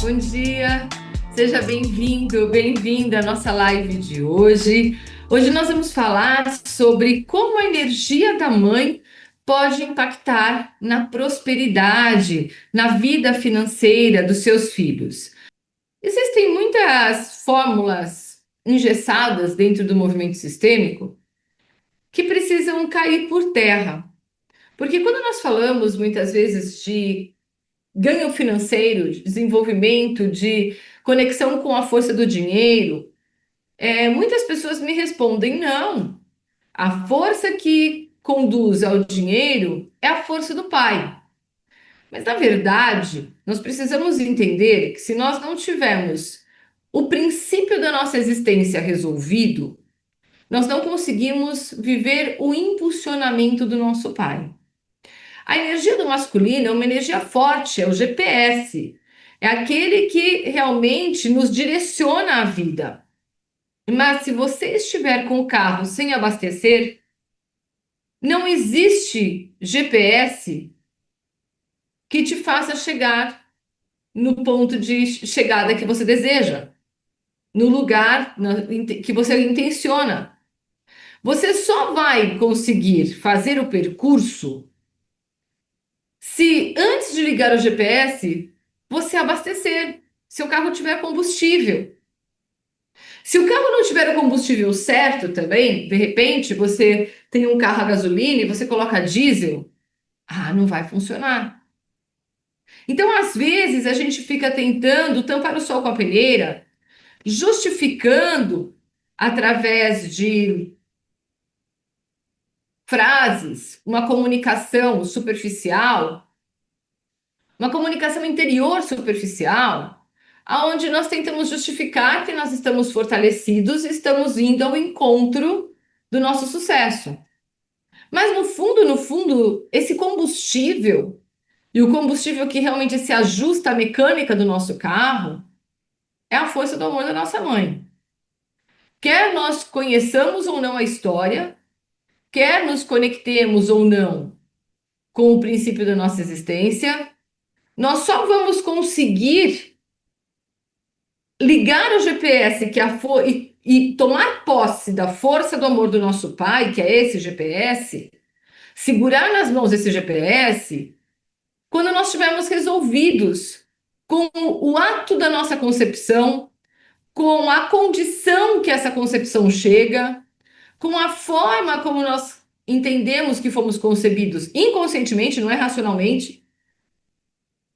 bom dia. Seja bem-vindo, bem-vinda à nossa live de hoje. Hoje nós vamos falar sobre como a energia da mãe pode impactar na prosperidade, na vida financeira dos seus filhos. Existem muitas fórmulas engessadas dentro do movimento sistêmico que precisam cair por terra. Porque quando nós falamos muitas vezes de ganho financeiro, de desenvolvimento, de conexão com a força do dinheiro, muitas pessoas me respondem: não, a força que conduz ao dinheiro é a força do pai. Mas, na verdade, nós precisamos entender que se nós não tivermos o princípio da nossa existência resolvido, nós não conseguimos viver o impulsionamento do nosso pai. A energia do masculino é uma energia forte, é o GPS. É aquele que realmente nos direciona a vida. Mas se você estiver com o carro sem abastecer, não existe GPS que te faça chegar no ponto de chegada que você deseja, no lugar que você intenciona. Você só vai conseguir fazer o percurso se antes de ligar o GPS, você abastecer, se o carro tiver combustível. Se o carro não tiver o combustível certo também, de repente você tem um carro a gasolina e você coloca diesel, não vai funcionar. Então, às vezes, a gente fica tentando tampar o sol com a peneira, justificando através de frases, uma comunicação superficial, uma comunicação interior superficial, aonde nós tentamos justificar que nós estamos fortalecidos e estamos indo ao encontro do nosso sucesso. Mas no fundo, esse combustível, e o combustível que realmente se ajusta à mecânica do nosso carro, é a força do amor da nossa mãe. Quer nós conheçamos ou não a história, quer nos conectemos ou não com o princípio da nossa existência, nós só vamos conseguir ligar o GPS e tomar posse da força do amor do nosso pai, que é esse GPS, segurar nas mãos esse GPS, quando nós estivermos resolvidos com o ato da nossa concepção, com a condição que essa concepção chega, com a forma como nós entendemos que fomos concebidos inconscientemente, não é racionalmente,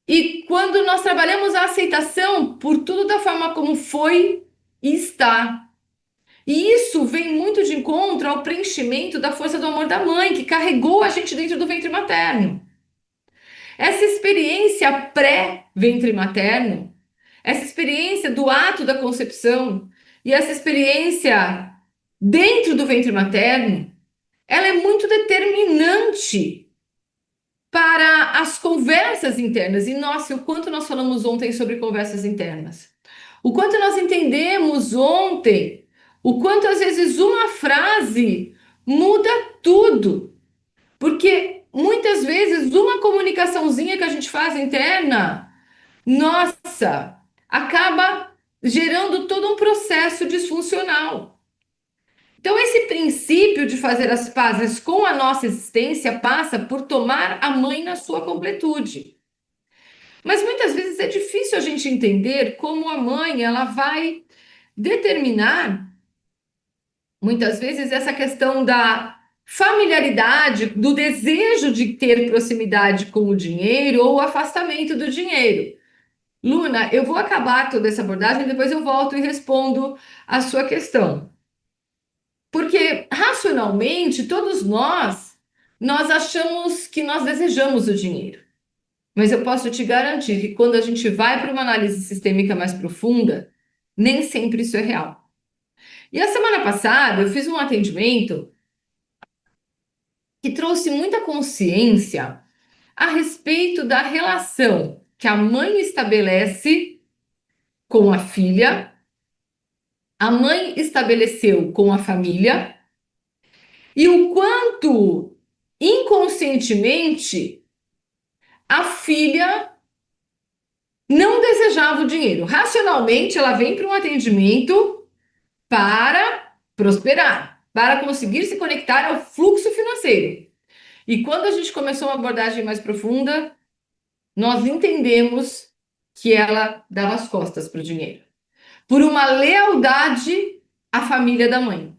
e quando nós trabalhamos a aceitação por tudo da forma como foi e está. E isso vem muito de encontro ao preenchimento da força do amor da mãe, que carregou a gente dentro do ventre materno. Essa experiência pré-ventre materno, essa experiência do ato da concepção e essa experiência dentro do ventre materno, ela é muito determinante para as conversas internas. E nossa, o quanto nós falamos ontem sobre conversas internas. O quanto nós entendemos ontem, o quanto às vezes uma frase muda tudo. Porque muitas vezes uma comunicaçãozinha que a gente faz interna, nossa, acaba gerando todo um processo disfuncional. Então, esse princípio de fazer as pazes com a nossa existência passa por tomar a mãe na sua completude. Mas muitas vezes é difícil a gente entender como a mãe ela vai determinar, muitas vezes, essa questão da familiaridade, do desejo de ter proximidade com o dinheiro ou o afastamento do dinheiro. Luna, eu vou acabar toda essa abordagem, depois eu volto e respondo a sua questão. Porque racionalmente, todos nós achamos que nós desejamos o dinheiro. Mas eu posso te garantir que quando a gente vai para uma análise sistêmica mais profunda, nem sempre isso é real. E a semana passada eu fiz um atendimento que trouxe muita consciência a respeito da relação que a mãe estabelece com a filha, a mãe estabeleceu com a família e o quanto inconscientemente a filha não desejava o dinheiro. Racionalmente, ela vem para um atendimento para prosperar, para conseguir se conectar ao fluxo financeiro. E quando a gente começou uma abordagem mais profunda, nós entendemos que ela dava as costas para o dinheiro, por uma lealdade à família da mãe.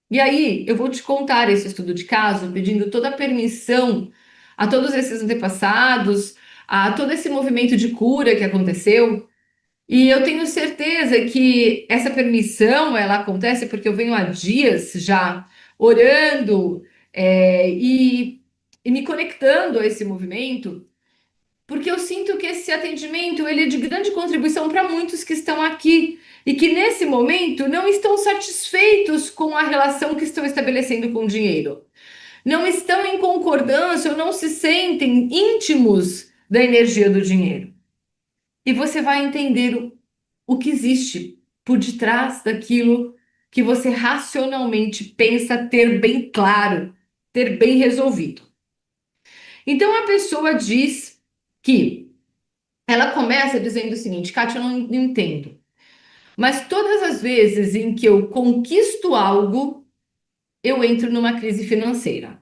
E aí, eu vou te contar esse estudo de caso, pedindo toda a permissão a todos esses antepassados, a todo esse movimento de cura que aconteceu. E eu tenho certeza que essa permissão, ela acontece porque eu venho há dias já orando, e me conectando a esse movimento, porque eu sinto que esse atendimento ele é de grande contribuição para muitos que estão aqui e que nesse momento não estão satisfeitos com a relação que estão estabelecendo com o dinheiro. Não estão em concordância ou não se sentem íntimos da energia do dinheiro. E você vai entender o que existe por detrás daquilo que você racionalmente pensa ter bem claro, ter bem resolvido. Então a pessoa diz que ela começa dizendo o seguinte: Kátia, eu não entendo, mas todas as vezes em que eu conquisto algo, eu entro numa crise financeira.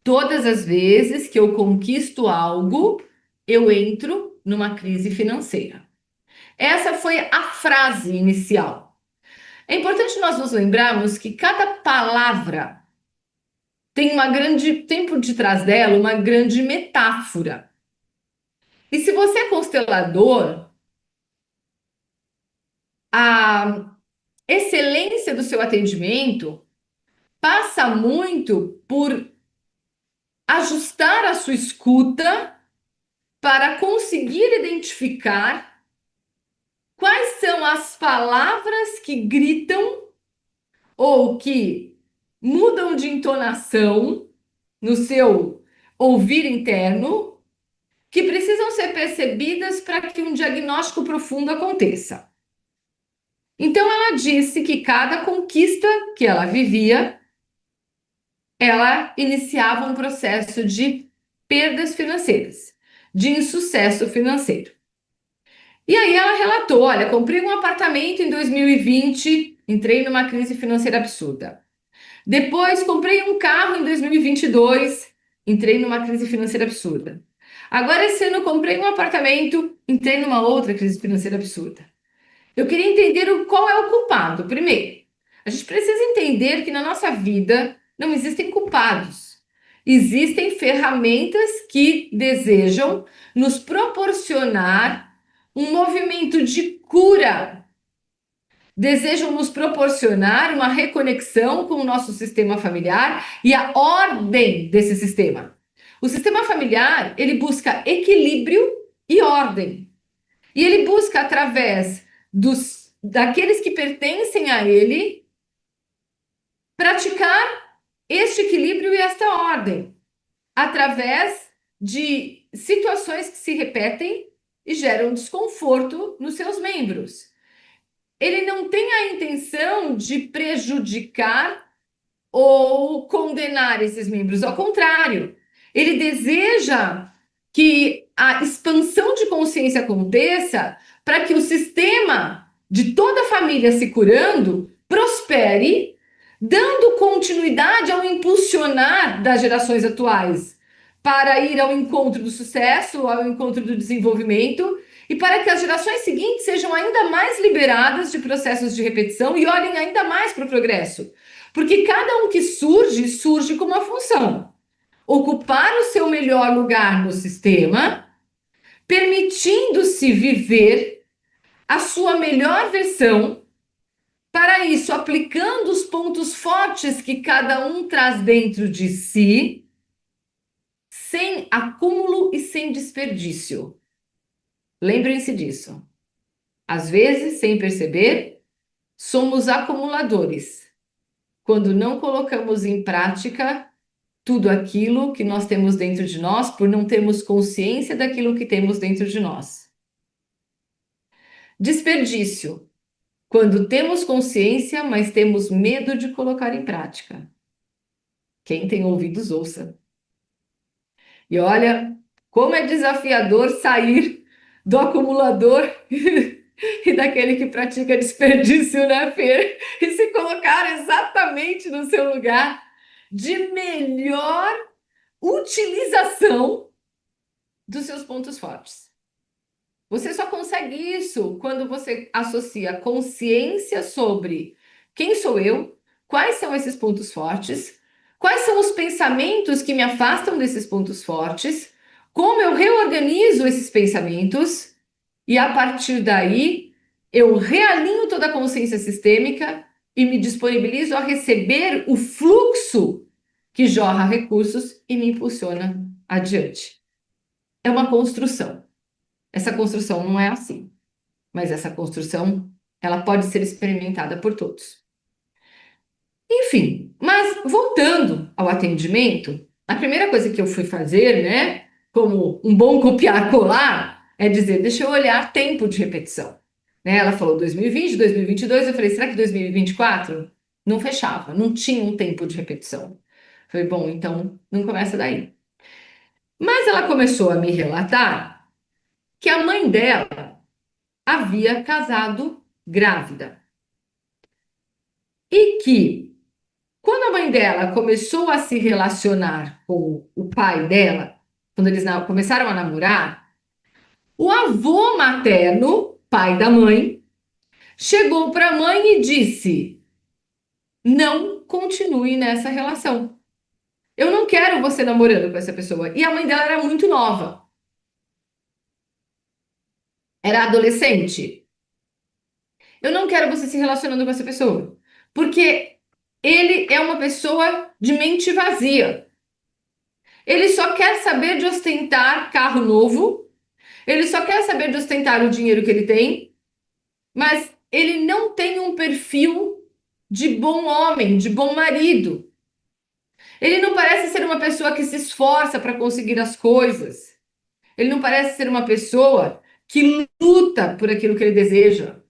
Todas as vezes que eu conquisto algo, eu entro numa crise financeira. Essa foi a frase inicial. É importante nós nos lembrarmos que cada palavra tem por detrás dela uma grande metáfora. E se você é constelador, a excelência do seu atendimento passa muito por ajustar a sua escuta para conseguir identificar quais são as palavras que gritam ou que mudam de entonação no seu ouvir interno, que precisam ser percebidas para que um diagnóstico profundo aconteça. Então, ela disse que cada conquista que ela vivia, ela iniciava um processo de perdas financeiras, de insucesso financeiro. E aí ela relatou: olha, comprei um apartamento em 2020, entrei numa crise financeira absurda. Depois comprei um carro em 2022, entrei numa crise financeira absurda. Agora esse ano comprei um apartamento, entrei numa outra crise financeira absurda. Eu queria entender qual é o culpado. Primeiro, a gente precisa entender que na nossa vida não existem culpados. Existem ferramentas que desejam nos proporcionar um movimento de cura, desejam nos proporcionar uma reconexão com o nosso sistema familiar e a ordem desse sistema. O sistema familiar, ele busca equilíbrio e ordem. E ele busca através daqueles que pertencem a ele praticar este equilíbrio e esta ordem através de situações que se repetem e geram desconforto nos seus membros. Ele não tem a intenção de prejudicar ou condenar esses membros, ao contrário, ele deseja que a expansão de consciência aconteça para que o sistema de toda a família se curando prospere, dando continuidade ao impulsionar das gerações atuais para ir ao encontro do sucesso, ao encontro do desenvolvimento e para que as gerações seguintes sejam ainda mais liberadas de processos de repetição e olhem ainda mais para o progresso. Porque cada um que surge, surge com uma função: ocupar o seu melhor lugar no sistema, permitindo-se viver a sua melhor versão, para isso, aplicando os pontos fortes que cada um traz dentro de si, sem acúmulo e sem desperdício. Lembrem-se disso. Às vezes, sem perceber, somos acumuladores, quando não colocamos em prática tudo aquilo que nós temos dentro de nós, por não termos consciência daquilo que temos dentro de nós. Desperdício, quando temos consciência, mas temos medo de colocar em prática. Quem tem ouvidos, ouça. E olha, como é desafiador sair do acumulador e daquele que pratica desperdício, né, Fer? E se colocar exatamente no seu lugar de melhor utilização dos seus pontos fortes. Você só consegue isso quando você associa consciência sobre quem sou eu, quais são esses pontos fortes, quais são os pensamentos que me afastam desses pontos fortes, como eu reorganizo esses pensamentos, e a partir daí eu realinho toda a consciência sistêmica e me disponibilizo a receber o fluxo que jorra recursos e me impulsiona adiante. É uma construção. Essa construção não é assim, mas essa construção ela pode ser experimentada por todos. Enfim, mas voltando ao atendimento, a primeira coisa que eu fui fazer, né, como um bom copiar-colar, é dizer, deixa eu olhar tempo de repetição. Né? Ela falou 2020, 2022, eu falei, será que 2024? Não fechava, não tinha um tempo de repetição. Eu falei, bom, então não começa daí. Mas ela começou a me relatar que a mãe dela havia casado grávida. E que, quando a mãe dela começou a se relacionar com o pai dela, quando eles começaram a namorar, o avô materno, pai da mãe, chegou para a mãe e disse: não continue nessa relação. Eu não quero você namorando com essa pessoa. E a mãe dela era muito nova, era adolescente. Eu não quero você se relacionando com essa pessoa, porque ele é uma pessoa de mente vazia. Ele só quer saber de ostentar carro novo, ele só quer saber de ostentar o dinheiro que ele tem, mas ele não tem um perfil de bom homem, de bom marido. Ele não parece ser uma pessoa que se esforça para conseguir as coisas. Ele não parece ser uma pessoa que luta por aquilo que ele deseja.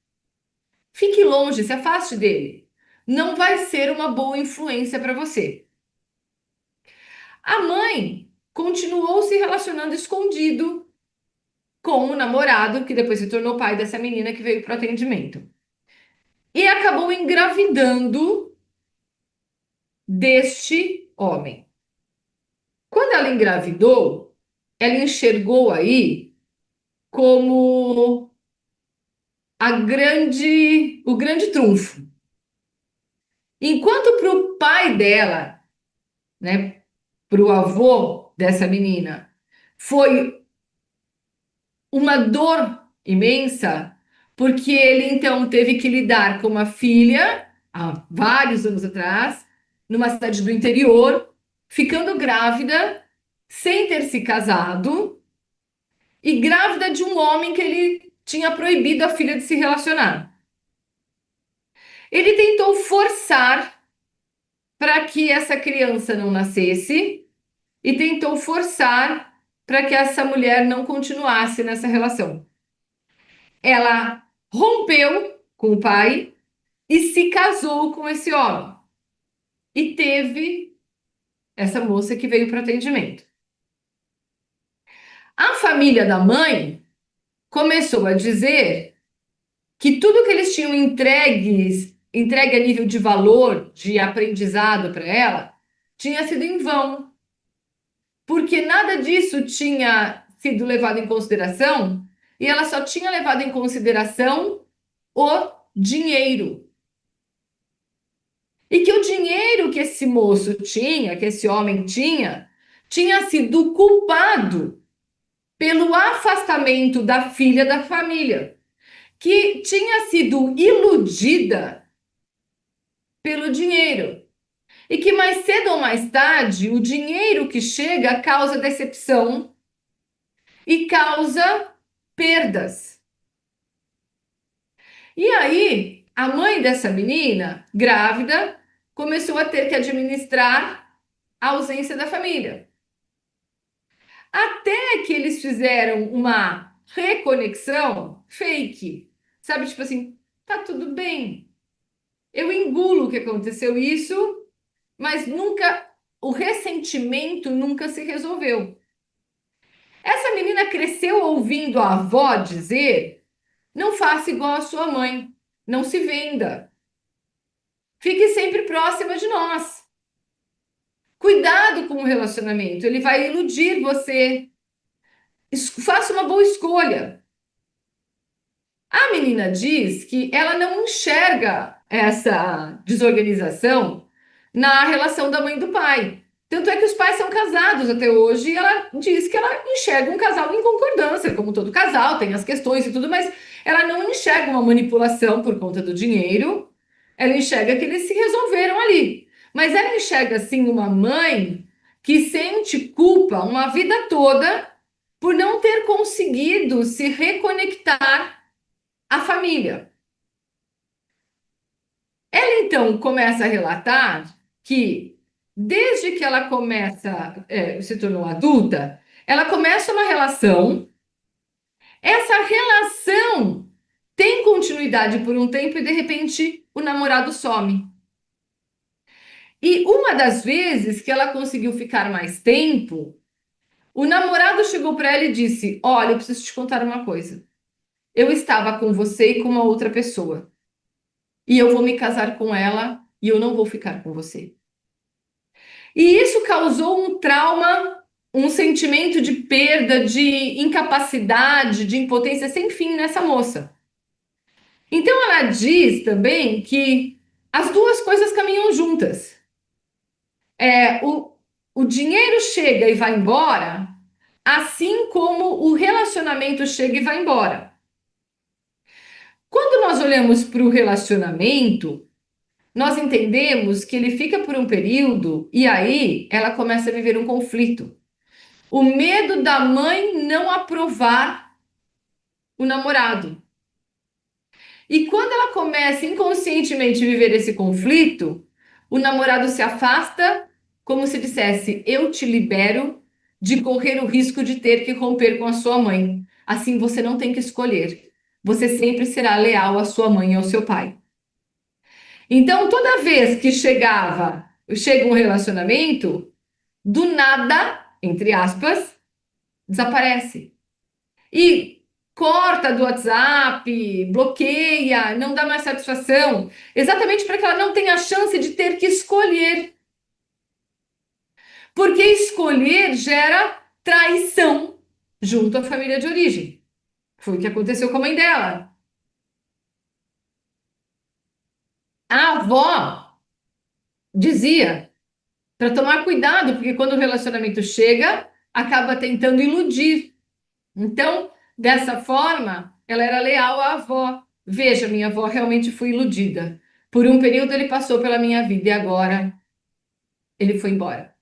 Fique longe, se afaste dele. Não vai ser uma boa influência para você. A mãe continuou se relacionando escondido com o namorado, que depois se tornou pai dessa menina que veio para o atendimento. E acabou engravidando deste homem. Quando ela engravidou, ela enxergou aí como o grande trunfo. Enquanto para o pai dela, né, para o avô dessa menina, foi uma dor imensa, porque ele então teve que lidar com uma filha, há vários anos atrás, numa cidade do interior, ficando grávida, sem ter se casado, e grávida de um homem que ele tinha proibido a filha de se relacionar. Ele tentou forçar para que essa criança não nascesse e tentou forçar para que essa mulher não continuasse nessa relação. Ela rompeu com o pai e se casou com esse homem. E teve essa moça que veio para o atendimento. A família da mãe começou a dizer que tudo que eles tinham entregue a nível de valor, de aprendizado para ela, tinha sido em vão, porque nada disso tinha sido levado em consideração e ela só tinha levado em consideração o dinheiro. E que o dinheiro que esse moço tinha, que esse homem tinha, tinha sido culpado pelo afastamento da filha da família, que tinha sido iludida pelo dinheiro. E que mais cedo ou mais tarde, o dinheiro que chega causa decepção e causa perdas. E aí, a mãe dessa menina, grávida, começou a ter que administrar a ausência da família. Até que eles fizeram uma reconexão fake. Sabe, tipo assim, tá tudo bem. Eu engulo que aconteceu isso, mas nunca, o ressentimento nunca se resolveu. Essa menina cresceu ouvindo a avó dizer: não faça igual a sua mãe, não se venda, fique sempre próxima de nós. Cuidado com o relacionamento, ele vai iludir você. Faça uma boa escolha. A menina diz que ela não enxerga essa desorganização na relação da mãe e do pai. Tanto é que os pais são casados até hoje e ela diz que ela enxerga um casal em concordância, como todo casal, tem as questões e tudo, mas ela não enxerga uma manipulação por conta do dinheiro, ela enxerga que eles se resolveram ali. Mas ela enxerga, assim, uma mãe que sente culpa uma vida toda por não ter conseguido se reconectar à família. Ela então começa a relatar que desde que ela se tornou adulta, ela começa uma relação, essa relação tem continuidade por um tempo e de repente o namorado some. E uma das vezes que ela conseguiu ficar mais tempo, o namorado chegou para ela e disse: olha, eu preciso te contar uma coisa. Eu estava com você e com uma outra pessoa. E eu vou me casar com ela e eu não vou ficar com você. E isso causou um trauma, um sentimento de perda, de incapacidade, de impotência sem fim nessa moça. Então ela diz também que as duas coisas caminham juntas. O dinheiro chega e vai embora, assim como o relacionamento chega e vai embora. Quando nós olhamos para o relacionamento, nós entendemos que ele fica por um período e aí ela começa a viver um conflito. O medo da mãe não aprovar o namorado. E quando ela começa inconscientemente a viver esse conflito, o namorado se afasta, como se dissesse: eu te libero de correr o risco de ter que romper com a sua mãe. Assim você não tem que escolher. Você sempre será leal à sua mãe e ao seu pai. Então, toda vez que chega um relacionamento, do nada, entre aspas, desaparece. E corta do WhatsApp, bloqueia, não dá mais satisfação, exatamente para que ela não tenha a chance de ter que escolher. Porque escolher gera traição junto à família de origem. Foi o que aconteceu com a mãe dela. A avó dizia para tomar cuidado, porque quando o relacionamento chega, acaba tentando iludir. Então, dessa forma, ela era leal à avó. Veja, minha avó realmente foi iludida. Por um período ele passou pela minha vida e agora ele foi embora.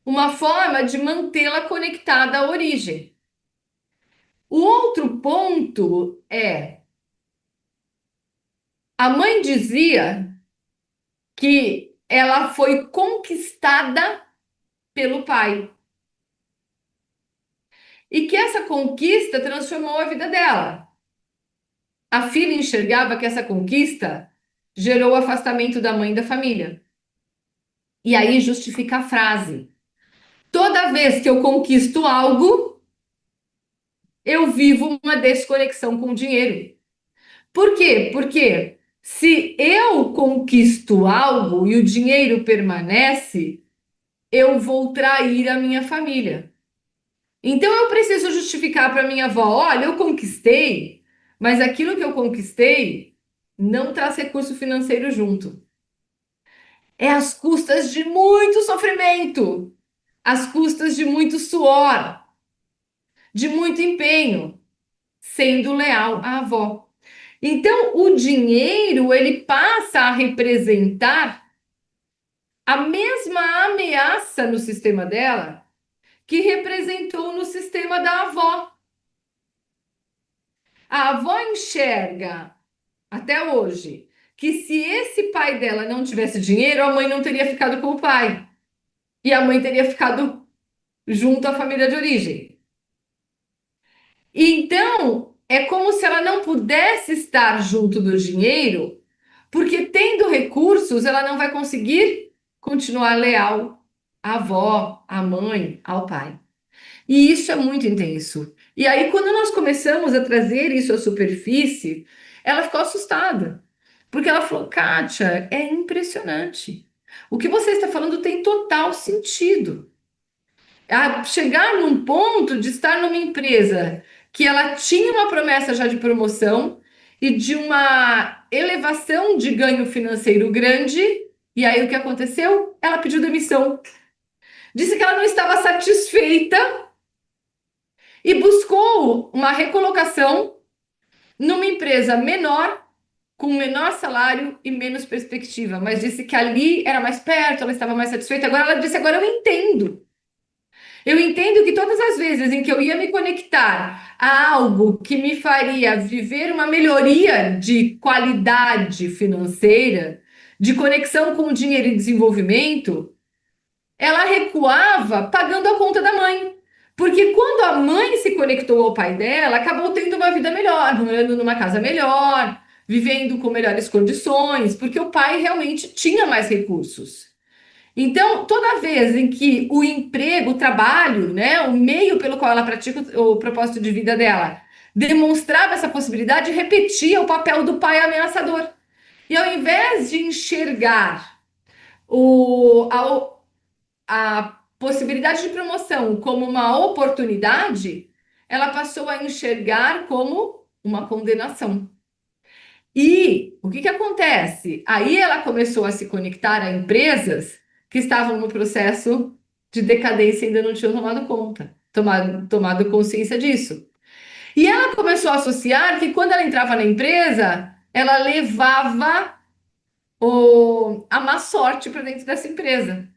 Uma forma de mantê-la conectada à origem. O outro ponto é, a mãe dizia que ela foi conquistada pelo pai e que essa conquista transformou a vida dela. A filha enxergava que essa conquista gerou o afastamento da mãe e da família. E aí justifica a frase: toda vez que eu conquisto algo, eu vivo uma desconexão com o dinheiro. Por quê? Porque se eu conquisto algo e o dinheiro permanece, eu vou trair a minha família. Então eu preciso justificar para minha avó: olha, eu conquistei, mas aquilo que eu conquistei não traz recurso financeiro junto. É às custas de muito sofrimento, às custas de muito suor, de muito empenho, sendo leal à avó. Então, o dinheiro, ele passa a representar a mesma ameaça no sistema dela que representou no sistema da avó. A avó enxerga, até hoje, que se esse pai dela não tivesse dinheiro, a mãe não teria ficado com o pai. E a mãe teria ficado junto à família de origem. Então, é como se ela não pudesse estar junto do dinheiro, porque tendo recursos, ela não vai conseguir continuar leal à avó, à mãe, ao pai. E isso é muito intenso. E aí, quando nós começamos a trazer isso à superfície, ela ficou assustada. Porque ela falou: Kátia, é impressionante. O que você está falando tem total sentido. A chegar num ponto de estar numa empresa que ela tinha uma promessa já de promoção e de uma elevação de ganho financeiro grande, e aí o que aconteceu? Ela pediu demissão. Disse que ela não estava satisfeita e buscou uma recolocação numa empresa menor, com menor salário e menos perspectiva, mas disse que ali era mais perto, ela estava mais satisfeita. Agora ela disse: agora eu entendo. Eu entendo que todas as vezes em que eu ia me conectar a algo que me faria viver uma melhoria de qualidade financeira, de conexão com o dinheiro e desenvolvimento, ela recuava pagando a conta da mãe. Porque quando a mãe se conectou ao pai dela, acabou tendo uma vida melhor, morando numa casa melhor, vivendo com melhores condições, porque o pai realmente tinha mais recursos. Então, toda vez em que o emprego, o trabalho, né, o meio pelo qual ela pratica o propósito de vida dela, demonstrava essa possibilidade, repetia o papel do pai ameaçador. E ao invés de enxergar o, a possibilidade de promoção como uma oportunidade, ela passou a enxergar como uma condenação. E o que que acontece? Aí ela começou a se conectar a empresas que estavam no processo de decadência e ainda não tinham tomado conta, tomado consciência disso. E ela começou a associar que quando ela entrava na empresa, ela levava a má sorte para dentro dessa empresa.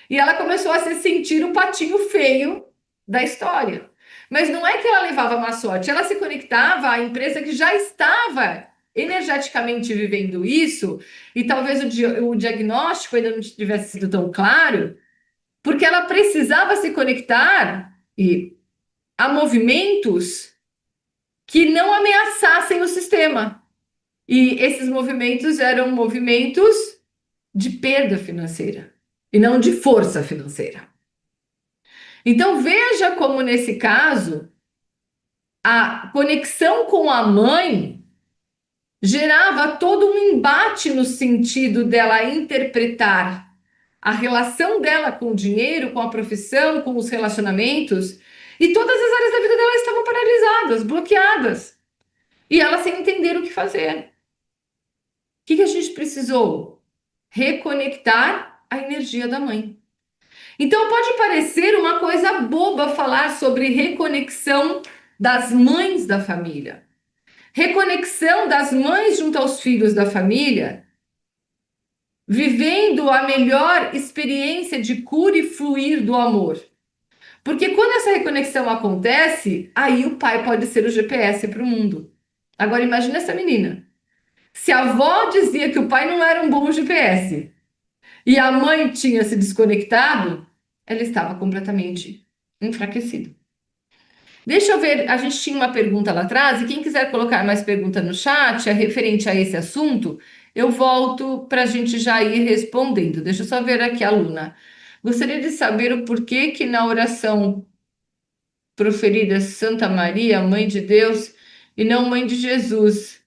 E ela começou a se sentir o patinho feio da história. Mas não é que ela levava má sorte, ela se conectava à empresa que já estava energeticamente vivendo isso, e talvez o diagnóstico ainda não tivesse sido tão claro, porque ela precisava se conectar a movimentos que não ameaçassem o sistema. E esses movimentos eram movimentos de perda financeira e não de força financeira. Então veja como nesse caso a conexão com a mãe gerava todo um embate no sentido dela interpretar a relação dela com o dinheiro, com a profissão, com os relacionamentos, e todas as áreas da vida dela estavam paralisadas, bloqueadas, e ela sem entender o que fazer. O que que a gente precisou? Reconectar a energia da mãe. Então pode parecer uma coisa boba falar sobre reconexão das mães da família. Reconexão das mães junto aos filhos da família, vivendo a melhor experiência de cura e fluir do amor. Porque quando essa reconexão acontece, aí o pai pode ser o GPS para o mundo. Agora imagine essa menina. Se a avó dizia que o pai não era um bom GPS e a mãe tinha se desconectado, ela estava completamente enfraquecida. Deixa eu ver, a gente tinha uma pergunta lá atrás, e quem quiser colocar mais pergunta no chat, referente a esse assunto, eu volto para a gente já ir respondendo. Deixa eu só ver aqui a Luna. Gostaria de saber o porquê que na oração proferida Santa Maria, Mãe de Deus, e não Mãe de Jesus.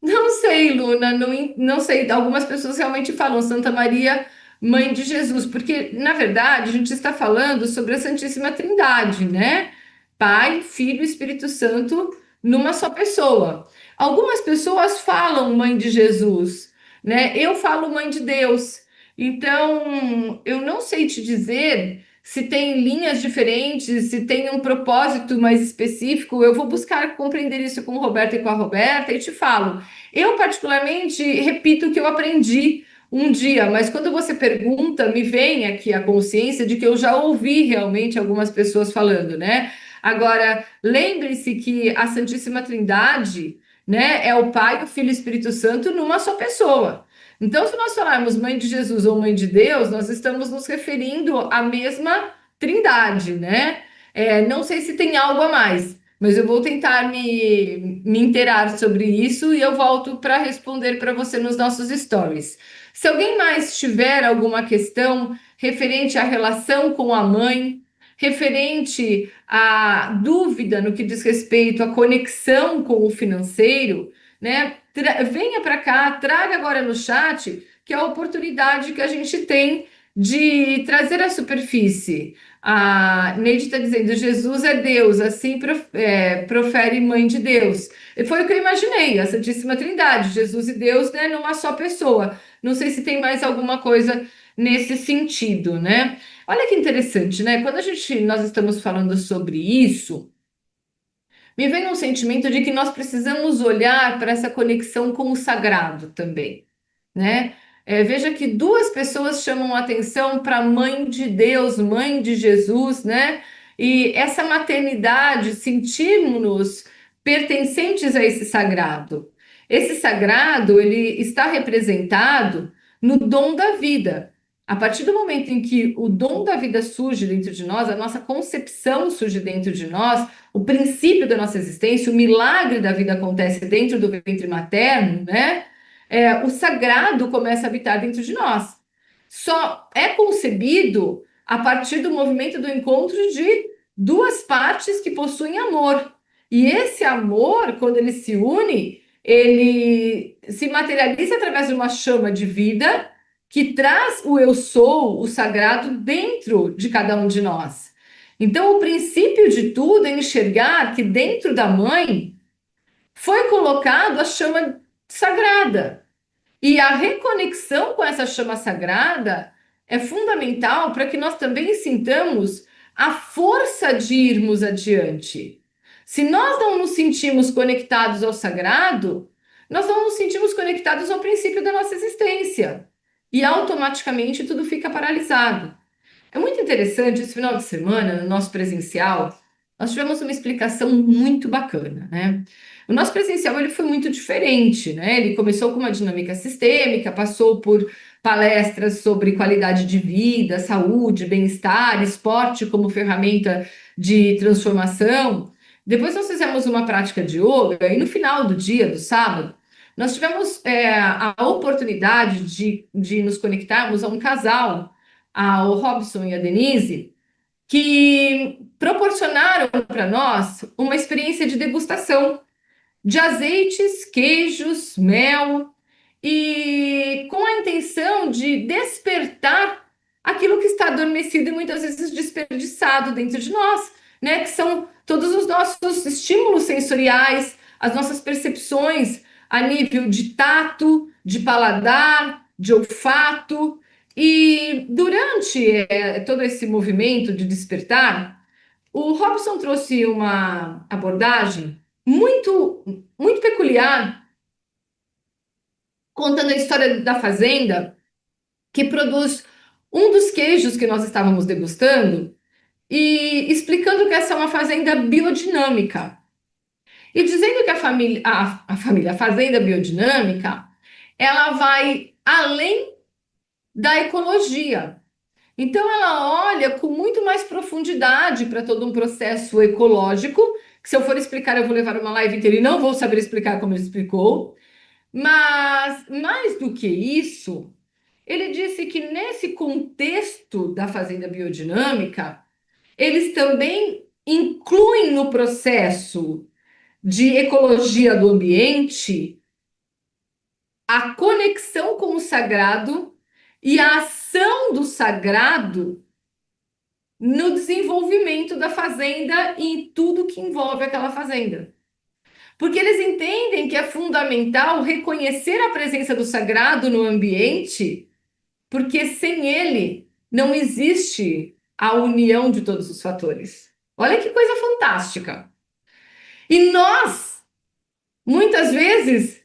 Não sei, Luna, não sei. Algumas pessoas realmente falam Santa Maria, Mãe de Jesus, porque, na verdade, a gente está falando sobre a Santíssima Trindade, né? Pai, Filho e Espírito Santo numa só pessoa. Algumas pessoas falam Mãe de Jesus, né? Eu falo Mãe de Deus. Então, eu não sei te dizer se tem linhas diferentes, se tem um propósito mais específico. Eu vou buscar compreender isso com o Roberto e com a Roberta e te falo. Eu, particularmente, repito o que eu aprendi um dia, mas quando você pergunta, me vem aqui a consciência de que eu já ouvi realmente algumas pessoas falando, né? Agora, lembre-se que a Santíssima Trindade, né, é o Pai, o Filho e o Espírito Santo numa só pessoa. Então, se nós falarmos Mãe de Jesus ou Mãe de Deus, nós estamos nos referindo à mesma Trindade, né? Não sei se tem algo a mais, mas eu vou tentar me inteirar sobre isso e eu volto para responder para você nos nossos stories. Se alguém mais tiver alguma questão referente à relação com a mãe, referente à dúvida no que diz respeito à conexão com o financeiro, né? Venha para cá, traga agora no chat, que é a oportunidade que a gente tem de trazer à superfície. A Neide está dizendo: Jesus é Deus, assim profere Mãe de Deus. E foi o que eu imaginei, a Santíssima Trindade, Jesus e Deus, né, numa só pessoa. Não sei se tem mais alguma coisa nesse sentido, né? Olha que interessante, né? Quando nós estamos falando sobre isso, me vem um sentimento de que nós precisamos olhar para essa conexão com o sagrado também, né? Veja que duas pessoas chamam atenção para a Mãe de Deus, Mãe de Jesus, né? E essa maternidade, sentimos-nos pertencentes a esse sagrado. Esse sagrado, ele está representado no dom da vida. A partir do momento em que o dom da vida surge dentro de nós, a nossa concepção surge dentro de nós, o princípio da nossa existência, o milagre da vida acontece dentro do ventre materno, né? O sagrado começa a habitar dentro de nós. Só é concebido a partir do movimento do encontro de duas partes que possuem amor. E esse amor, quando ele se une, ele se materializa através de uma chama de vida que traz o eu sou, o sagrado, dentro de cada um de nós. Então, o princípio de tudo é enxergar que dentro da mãe foi colocado a chama sagrada. E a reconexão com essa chama sagrada é fundamental para que nós também sintamos a força de irmos adiante. Se nós não nos sentimos conectados ao sagrado, nós não nos sentimos conectados ao princípio da nossa existência. E automaticamente tudo fica paralisado. É muito interessante, esse final de semana, no nosso presencial, nós tivemos uma explicação muito bacana, né? O nosso presencial ele foi muito diferente, né? Ele começou com uma dinâmica sistêmica, passou por palestras sobre qualidade de vida, saúde, bem-estar, esporte como ferramenta de transformação. Depois nós fizemos uma prática de yoga e no final do dia, do sábado, nós tivemos a oportunidade de nos conectarmos a um casal, ao Robson e a Denise, que proporcionaram para nós uma experiência de degustação de azeites, queijos, mel, e com a intenção de despertar aquilo que está adormecido e muitas vezes desperdiçado dentro de nós, né? Que são todos os nossos estímulos sensoriais, as nossas percepções a nível de tato, de paladar, de olfato. E durante todo esse movimento de despertar, o Robson trouxe uma abordagem muito peculiar, contando a história da fazenda que produz um dos queijos que nós estávamos degustando e explicando que essa é uma fazenda biodinâmica. E dizendo que a fazenda biodinâmica, ela vai além da ecologia. Então, ela olha com muito mais profundidade para todo um processo ecológico, que se eu for explicar, eu vou levar uma live inteira e não vou saber explicar como ele explicou. Mas, mais do que isso, ele disse que nesse contexto da fazenda biodinâmica, eles também incluem no processo de ecologia do ambiente a conexão com o sagrado e a ação do sagrado no desenvolvimento da fazenda e em tudo que envolve aquela fazenda. Porque eles entendem que é fundamental reconhecer a presença do sagrado no ambiente, porque sem ele não existe a união de todos os fatores. Olha que coisa fantástica. E nós, muitas vezes,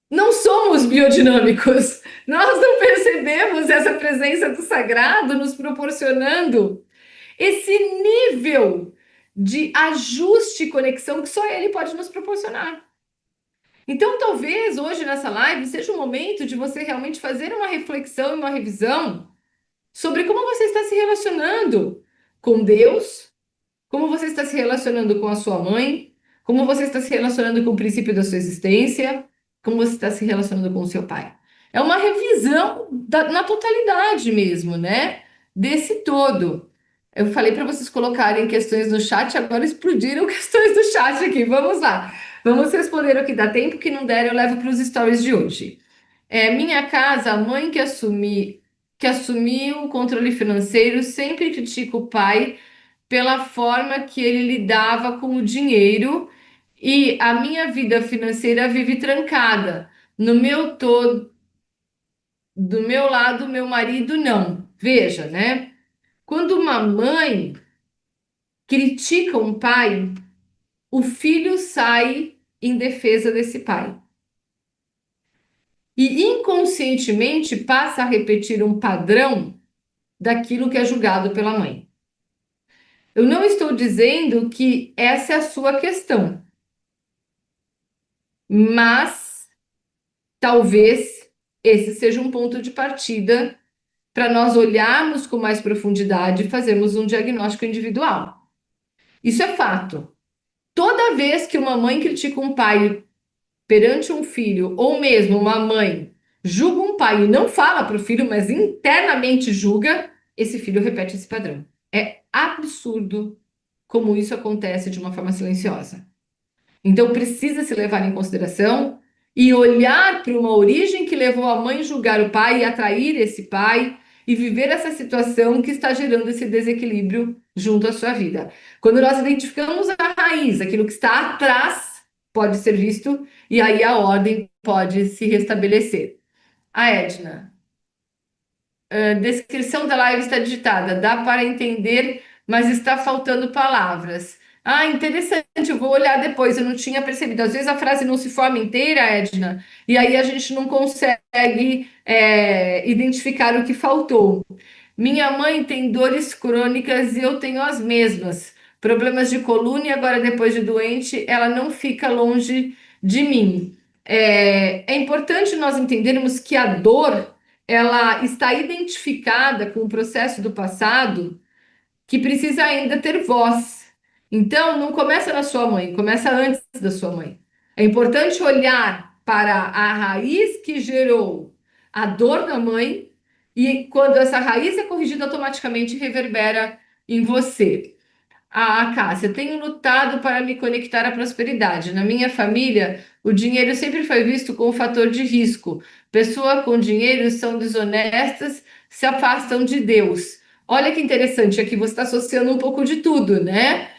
não somos biodinâmicos. Nós não percebemos essa presença do sagrado nos proporcionando esse nível de ajuste e conexão que só ele pode nos proporcionar. Então, talvez hoje nessa live seja o momento de você realmente fazer uma reflexão e uma revisão sobre como você está se relacionando com Deus, como você está se relacionando com a sua mãe, como você está se relacionando com o princípio da sua existência, como você está se relacionando com o seu pai. É uma revisão na totalidade mesmo, né? Desse todo. Eu falei para vocês colocarem questões no chat, agora explodiram questões do chat aqui. Vamos lá. Vamos responder o que dá tempo, que não der, eu levo para os stories de hoje. Minha casa, a mãe que assumiu o controle financeiro sempre critica o pai pela forma que ele lidava com o dinheiro e a minha vida financeira vive trancada. No meu todo, do meu lado, meu marido não. Veja, né? Quando uma mãe critica um pai, o filho sai em defesa desse pai. E inconscientemente passa a repetir um padrão daquilo que é julgado pela mãe. Eu não estou dizendo que essa é a sua questão, mas talvez esse seja um ponto de partida para nós olharmos com mais profundidade e fazermos um diagnóstico individual. Isso é fato. Toda vez que uma mãe critica um pai perante um filho, ou mesmo uma mãe julga um pai e não fala para o filho, mas internamente julga, esse filho repete esse padrão. É absurdo como isso acontece de uma forma silenciosa. Então precisa se levar em consideração e olhar para uma origem que levou a mãe julgar o pai e atrair esse pai e viver essa situação que está gerando esse desequilíbrio junto à sua vida. Quando nós identificamos a raiz, aquilo que está atrás pode ser visto e aí a ordem pode se restabelecer. A Edna, a descrição da live está digitada, dá para entender, mas está faltando palavras. Ah, interessante, eu vou olhar depois, eu não tinha percebido. Às vezes a frase não se forma inteira, Edna, e aí a gente não consegue identificar o que faltou. Minha mãe tem dores crônicas e eu tenho as mesmas. Problemas de coluna e agora, depois de doente, ela não fica longe de mim. É importante nós entendermos que a dor ela está identificada com o processo do passado que precisa ainda ter voz. Então, não começa na sua mãe, começa antes da sua mãe. É importante olhar para a raiz que gerou a dor da mãe e quando essa raiz é corrigida, automaticamente reverbera em você. Cássia, tenho lutado para me conectar à prosperidade. Na minha família, o dinheiro sempre foi visto como um fator de risco. Pessoas com dinheiro são desonestas, se afastam de Deus. Olha que interessante, aqui você está associando um pouco de tudo, né?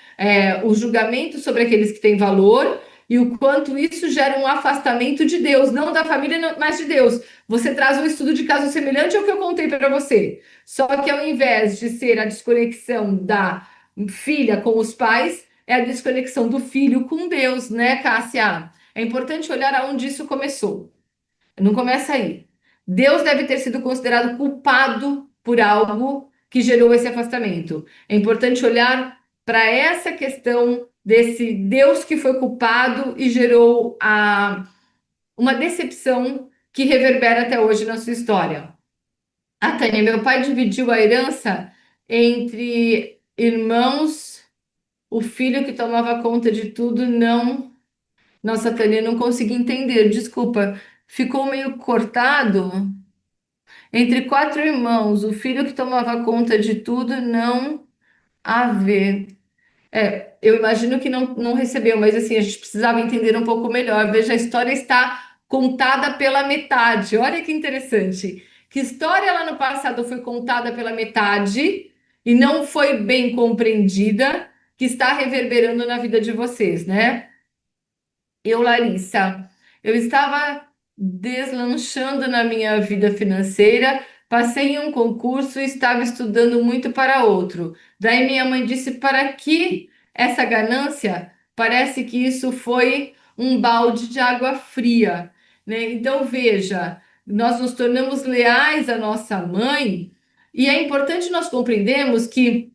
O julgamento sobre aqueles que têm valor e o quanto isso gera um afastamento de Deus, não da família, mas de Deus. Você traz um estudo de caso semelhante ao que eu contei para você. Só que ao invés de ser a desconexão da filha com os pais, é a desconexão do filho com Deus, né, Cássia? É importante olhar aonde isso começou. Não começa aí. Deus deve ter sido considerado culpado por algo que gerou esse afastamento. É importante olhar para essa questão desse Deus que foi culpado e gerou uma decepção que reverbera até hoje na sua história. A Tânia, meu pai dividiu a herança entre irmãos, o filho que tomava conta de tudo, não. Nossa, Tânia, não consegui entender, desculpa. Ficou meio cortado. Entre quatro irmãos, o filho que tomava conta de tudo, não haver. Eu imagino que não recebeu, mas assim, a gente precisava entender um pouco melhor. Veja, a história está contada pela metade. Olha que interessante. Que história lá no passado foi contada pela metade e não foi bem compreendida, que está reverberando na vida de vocês, né? Larissa, eu estava deslanchando na minha vida financeira, passei em um concurso e estava estudando muito para outro. Daí minha mãe disse: para que essa ganância? Parece que isso foi um balde de água fria, né? Então veja, nós nos tornamos leais à nossa mãe e é importante nós compreendermos que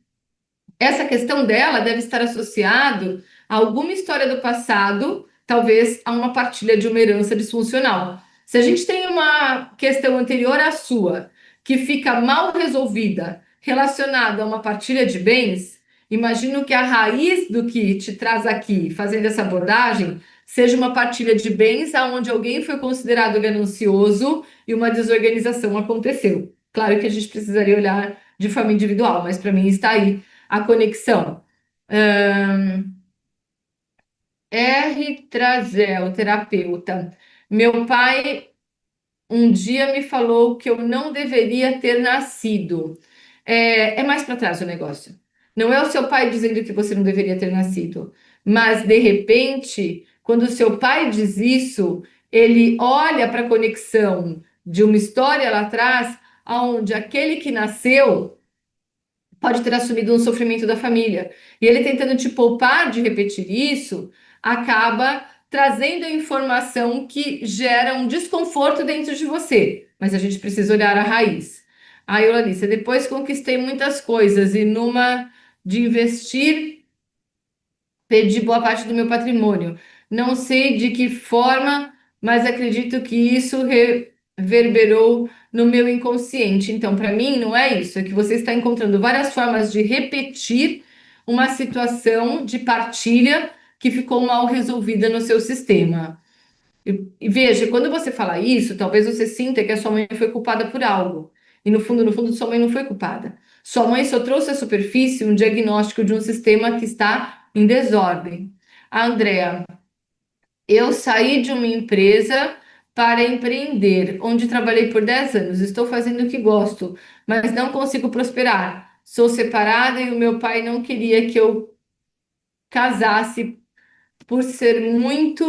essa questão dela deve estar associado a alguma história do passado, talvez a uma partilha de uma herança disfuncional. Se a gente tem uma questão anterior à sua, que fica mal resolvida, relacionada a uma partilha de bens, imagino que a raiz do que te traz aqui, fazendo essa abordagem, seja uma partilha de bens onde alguém foi considerado ganancioso e uma desorganização aconteceu. Claro que a gente precisaria olhar de forma individual, mas para mim está aí a conexão. Ahn, R. Trazel, terapeuta. Meu pai um dia me falou que eu não deveria ter nascido. É mais para trás o negócio. Não é o seu pai dizendo que você não deveria ter nascido, mas de repente, quando o seu pai diz isso, ele olha para a conexão de uma história lá atrás, onde aquele que nasceu pode ter assumido um sofrimento da família. E ele tentando te poupar de repetir isso, acaba trazendo a informação que gera um desconforto dentro de você. Mas a gente precisa olhar a raiz. Aí, Eulalice, depois conquistei muitas coisas e numa de investir, perdi boa parte do meu patrimônio. Não sei de que forma, mas acredito que isso reverberou no meu inconsciente. Então, para mim, não é isso, é que você está encontrando várias formas de repetir uma situação de partilha que ficou mal resolvida no seu sistema. E veja, quando você fala isso, talvez você sinta que a sua mãe foi culpada por algo. E no fundo, sua mãe não foi culpada. Sua mãe só trouxe à superfície um diagnóstico de um sistema que está em desordem. Andréa, eu saí de uma empresa para empreender, onde trabalhei por 10 anos. Estou fazendo o que gosto, mas não consigo prosperar. Sou separada e o meu pai não queria que eu casasse por ser muito.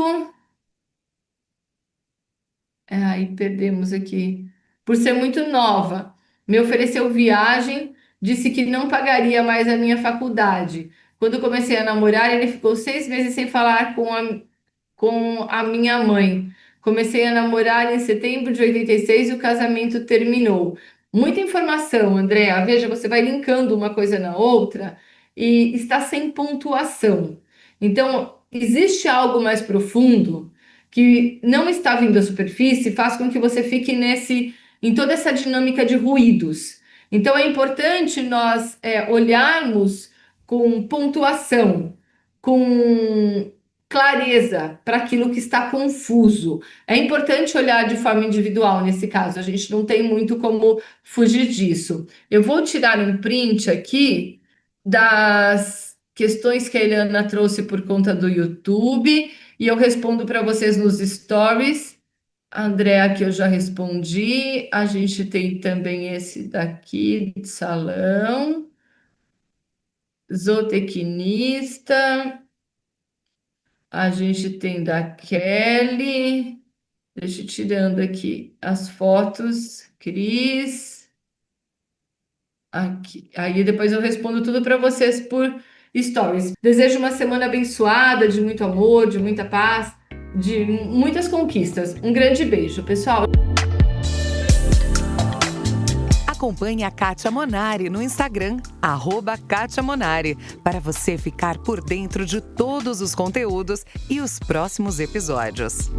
Aí perdemos aqui. Por ser muito nova, me ofereceu viagem, disse que não pagaria mais a minha faculdade. Quando comecei a namorar, ele ficou 6 meses sem falar com a minha mãe. Comecei a namorar em setembro de 86 e o casamento terminou. Muita informação, Andréa. Veja, você vai linkando uma coisa na outra e está sem pontuação. Então, existe algo mais profundo que não está vindo à superfície, faz com que você fique em toda essa dinâmica de ruídos. Então, é importante nós olharmos com pontuação, com clareza para aquilo que está confuso. É importante olhar de forma individual nesse caso, a gente não tem muito como fugir disso. Eu vou tirar um print aqui das questões que a Eliana trouxe por conta do YouTube e eu respondo para vocês nos stories. Andréa, que eu já respondi. A gente tem também esse daqui, de salão, zootecnista. A gente tem da Kelly. Deixa eu tirando aqui as fotos. Cris. Aqui. Aí depois eu respondo tudo para vocês por stories. Desejo uma semana abençoada, de muito amor, de muita paz, de muitas conquistas. Um grande beijo, pessoal. Acompanhe a Kátia Monari no Instagram, @Kátia Monari, para você ficar por dentro de todos os conteúdos e os próximos episódios.